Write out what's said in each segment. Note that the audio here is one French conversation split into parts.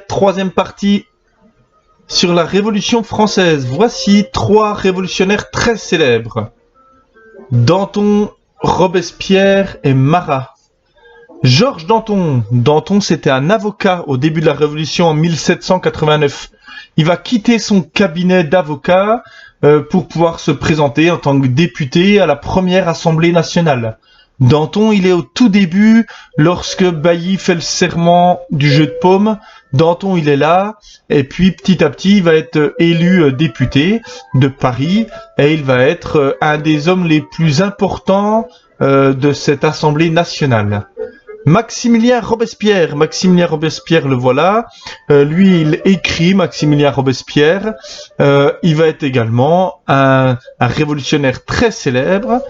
Troisième partie sur la Révolution française. Voici 3 révolutionnaires très célèbres. Danton, Robespierre et Marat. Georges Danton. Danton, c'était un avocat au début de la Révolution en 1789. Il va quitter son cabinet d'avocat pour pouvoir se présenter en tant que député à la première Assemblée nationale. Danton, il est au tout début, lorsque Bailly fait le serment du jeu de paume. Danton, il est là, et puis petit à petit, il va être élu député de Paris, et il va être un des hommes les plus importants de cette Assemblée nationale. Maximilien Robespierre, le voilà. Lui, il écrit Maximilien Robespierre. Il va être également un révolutionnaire très célèbre.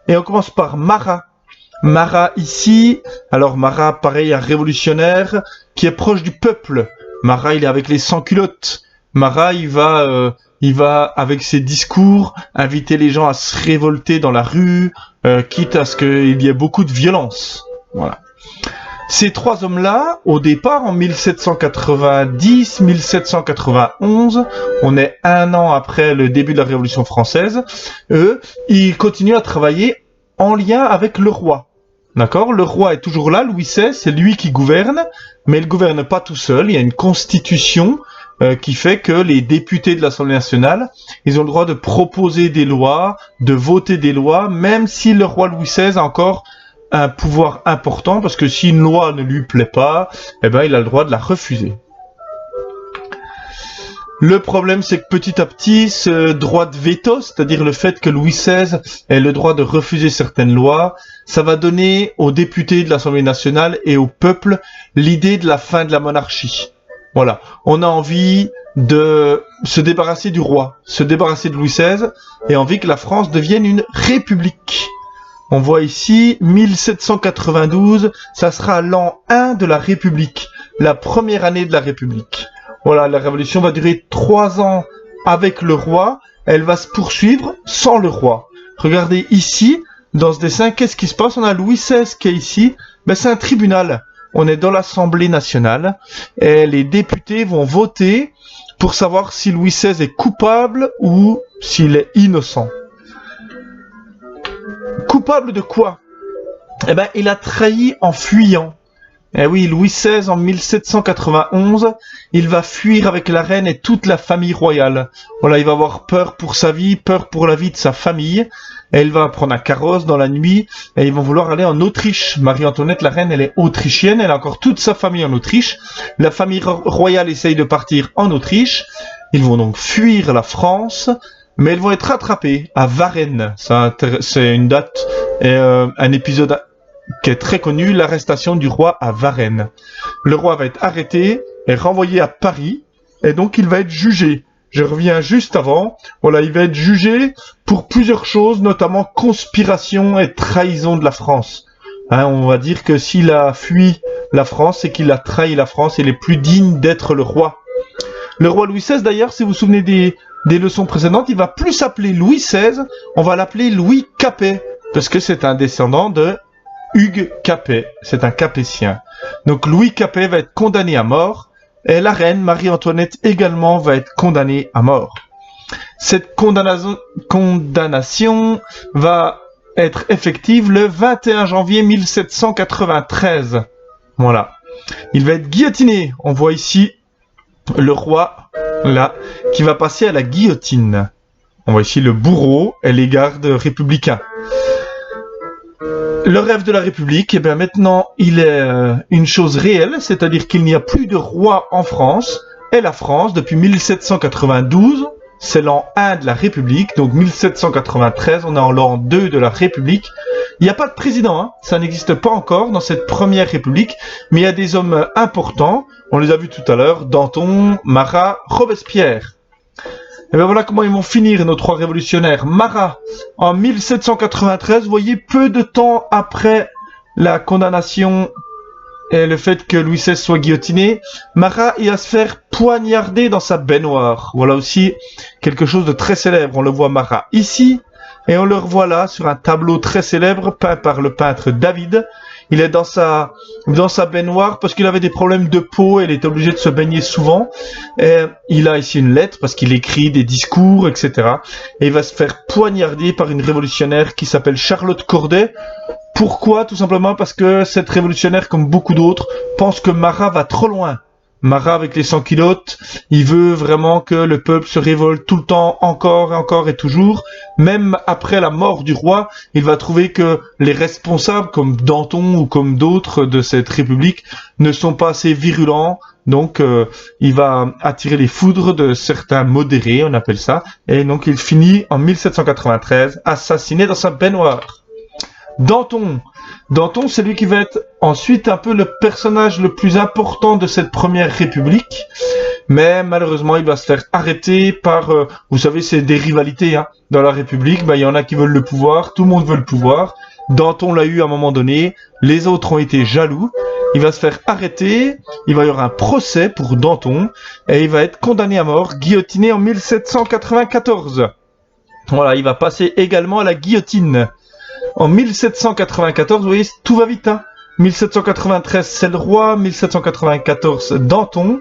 Et on commence par Marat. Marat ici, alors Marat, pareil, un révolutionnaire qui est proche du peuple. Marat, il est avec les sans-culottes. Marat, il va avec ses discours inviter les gens à se révolter dans la rue, quitte à ce qu'il y ait beaucoup de violence. Voilà. Ces 3 hommes-là, au départ, en 1790-1791, on est 1 an après le début de la Révolution française, eux, ils continuent à travailler en lien avec le roi. D'accord ? Le roi est toujours là, Louis XVI, c'est lui qui gouverne, mais il gouverne pas tout seul, il y a une constitution qui fait que les députés de l'Assemblée nationale, ils ont le droit de proposer des lois, de voter des lois, même si le roi Louis XVI a encore un pouvoir important, parce que si une loi ne lui plaît pas, eh ben, il a le droit de la refuser. Le problème, c'est que petit à petit, ce droit de veto, c'est-à-dire le fait que Louis XVI ait le droit de refuser certaines lois, ça va donner aux députés de l'Assemblée nationale et au peuple l'idée de la fin de la monarchie. Voilà. On a envie de se débarrasser du roi, se débarrasser de Louis XVI, et envie que la France devienne une république. On voit ici, 1792, ça sera l'an 1 de la République, la première année de la République. Voilà, la révolution va durer 3 ans avec le roi, elle va se poursuivre sans le roi. Regardez ici, dans ce dessin, qu'est-ce qui se passe ? On a Louis XVI qui est ici, c'est un tribunal. On est dans l'Assemblée nationale, et les députés vont voter pour savoir si Louis XVI est coupable ou s'il est innocent. Coupable de quoi ? Il a trahi en fuyant. Eh oui, Louis XVI, en 1791, il va fuir avec la reine et toute la famille royale. Voilà, il va avoir peur pour sa vie, peur pour la vie de sa famille. Et il va prendre un carrosse dans la nuit et ils vont vouloir aller en Autriche. Marie-Antoinette, la reine, elle est autrichienne, elle a encore toute sa famille en Autriche. La famille royale essaye de partir en Autriche. Ils vont donc fuir la France. Mais ils vont être rattrapés à Varennes. C'est une date et un épisode qui est très connu, l'arrestation du roi à Varennes. Le roi va être arrêté et renvoyé à Paris, et donc il va être jugé. Je reviens juste avant. Voilà, il va être jugé pour plusieurs choses, notamment conspiration et trahison de la France. On va dire que s'il a fui la France, c'est qu'il a trahi la France et il est plus digne d'être le roi. Le roi Louis XVI, d'ailleurs, si vous vous souvenez des leçons précédentes, il va plus s'appeler Louis XVI, on va l'appeler Louis Capet, parce que c'est un descendant de Hugues Capet, c'est un Capétien. Donc Louis Capet va être condamné à mort, et la reine Marie-Antoinette également va être condamnée à mort. Cette condamnation va être effective le 21 janvier 1793. Voilà. Il va être guillotiné. On voit ici le roi, là, qui va passer à la guillotine. On voit ici le bourreau et les gardes républicains. Le rêve de la République, maintenant, il est une chose réelle, c'est-à-dire qu'il n'y a plus de roi en France, et la France, depuis 1792, c'est l'an 1 de la République, donc 1793, on est en l'an 2 de la République. Il n'y a pas de président, ça n'existe pas encore dans cette première République, mais il y a des hommes importants, on les a vus tout à l'heure, Danton, Marat, Robespierre. Et voilà comment ils vont finir nos 3 révolutionnaires. Marat, en 1793, vous voyez, peu de temps après la condamnation et le fait que Louis XVI soit guillotiné, Marat il va se faire poignarder dans sa baignoire. Voilà aussi quelque chose de très célèbre. On le voit Marat ici, et on le revoit là sur un tableau très célèbre peint par le peintre David. Il est dans sa baignoire parce qu'il avait des problèmes de peau et il était obligé de se baigner souvent. Et il a ici une lettre parce qu'il écrit des discours, etc. Et il va se faire poignarder par une révolutionnaire qui s'appelle Charlotte Corday. Pourquoi? Tout simplement parce que cette révolutionnaire, comme beaucoup d'autres, pense que Marat va trop loin. Marat avec les sans-culottes, il veut vraiment que le peuple se révolte tout le temps, encore et encore et toujours. Même après la mort du roi, il va trouver que les responsables, comme Danton ou comme d'autres de cette république, ne sont pas assez virulents. Donc, il va attirer les foudres de certains modérés, on appelle ça. Et donc, il finit en 1793 assassiné dans sa baignoire. Danton, c'est lui qui va être ensuite un peu le personnage le plus important de cette première république, mais malheureusement il va se faire arrêter par, vous savez, c'est des rivalités hein. Dans la république, il y en a qui veulent le pouvoir, tout le monde veut le pouvoir. Danton l'a eu à un moment donné, les autres ont été jaloux. Il va se faire arrêter, il va y avoir un procès pour Danton et il va être condamné à mort, guillotiné en 1794. Voilà, il va passer également à la guillotine. En 1794, vous voyez, tout va vite. Hein. 1793, c'est le roi. 1794, Danton.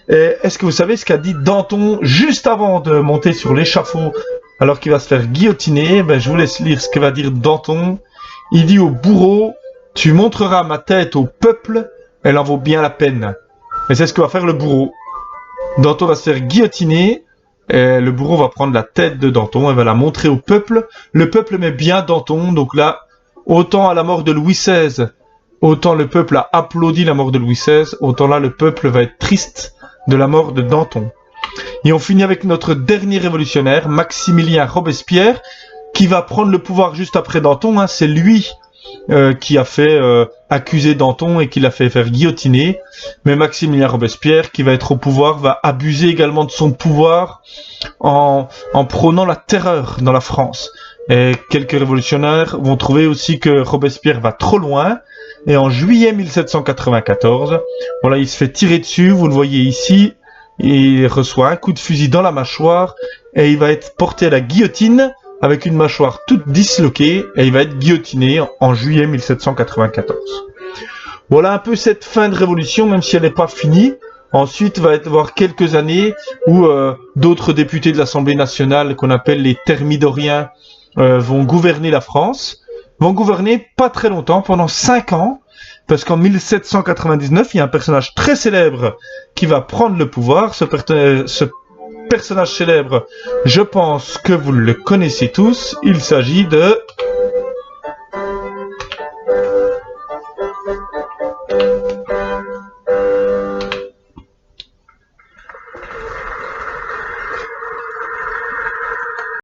Et est-ce que vous savez ce qu'a dit Danton juste avant de monter sur l'échafaud alors qu'il va se faire guillotiner? Je vous laisse lire ce que va dire Danton. Il dit au bourreau, tu montreras ma tête au peuple, elle en vaut bien la peine. Et c'est ce que va faire le bourreau. Danton va se faire guillotiner. Et le bourreau va prendre la tête de Danton et va la montrer au peuple. Le peuple aimait bien Danton, donc là, autant à la mort de Louis XVI, autant le peuple a applaudi la mort de Louis XVI, autant là le peuple va être triste de la mort de Danton. Et on finit avec notre dernier révolutionnaire, Maximilien Robespierre, qui va prendre le pouvoir juste après Danton. Hein. C'est lui qui a fait accuser Danton et qui l'a fait faire guillotiner. Mais Maximilien Robespierre, qui va être au pouvoir, va abuser également de son pouvoir en prônant la terreur dans la France. Et quelques révolutionnaires vont trouver aussi que Robespierre va trop loin. Et en juillet 1794, voilà, il se fait tirer dessus, vous le voyez ici. Il reçoit un coup de fusil dans la mâchoire et il va être porté à la guillotine avec une mâchoire toute disloquée et il va être guillotiné en juillet 1794. Voilà un peu cette fin de révolution, même si elle n'est pas finie. Ensuite, va y avoir quelques années où d'autres députés de l'Assemblée nationale, qu'on appelle les thermidoriens, vont gouverner la France. Vont gouverner pas très longtemps, pendant 5 ans, parce qu'en 1799, il y a un personnage très célèbre qui va prendre le pouvoir. Ce personnage célèbre, je pense que vous le connaissez tous, il s'agit de